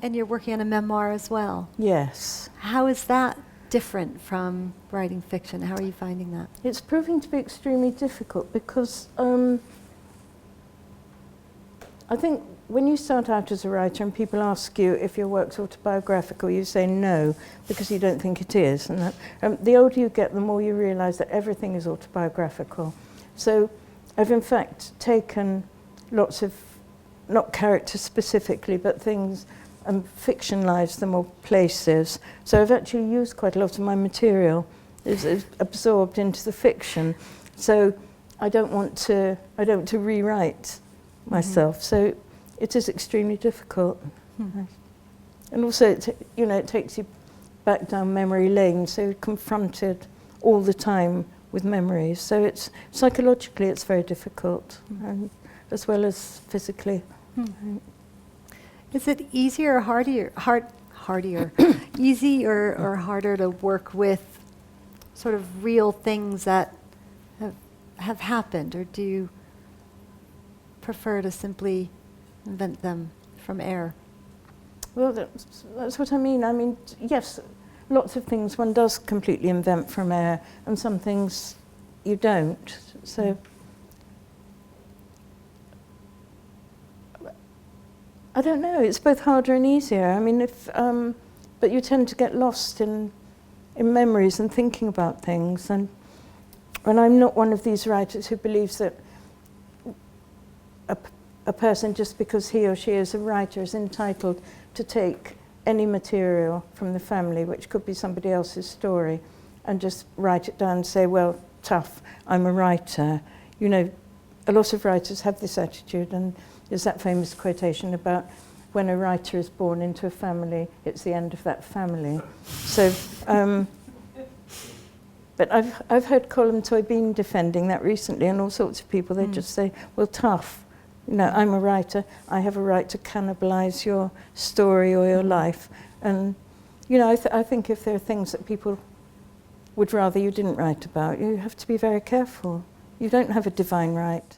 And you're working on a memoir as well. Yes. How is that different from writing fiction? How are you finding that? It's proving to be extremely difficult because I think when you start out as a writer and people ask you if your work's autobiographical, you say no because you don't think it is. And that, the older you get, the more you realise that everything is autobiographical. So I've in fact taken lots of, not characters specifically, but things, and fictionalised them or places. So I've actually used quite a lot of my material is absorbed into the fiction. So I don't want to rewrite myself. So it is extremely difficult. And also, it takes you back down memory lane, so you're confronted all the time with memories. So it's psychologically, it's very difficult, as well as physically. Is it easier or harder, easy or harder to work with sort of real things that have happened, or do you prefer to simply invent them from air? Well, that's what I mean. I mean, yes, lots of things one does completely invent from air, and some things you don't. So I don't know. It's both harder and easier. I mean, but you tend to get lost in memories and thinking about things. And I'm not one of these writers who believes that a person, just because he or she is a writer, is entitled to take any material from the family, which could be somebody else's story, and just write it down and say, well, tough, I'm a writer. You know, a lot of writers have this attitude, and there's that famous quotation about when a writer is born into a family, it's the end of that family. So, but I've heard Colm Tóibín defending that recently, and all sorts of people, they just say, well, tough. You know, I'm a writer, I have a right to cannibalise your story or your life. And, you know, I think if there are things that people would rather you didn't write about, you have to be very careful. You don't have a divine right.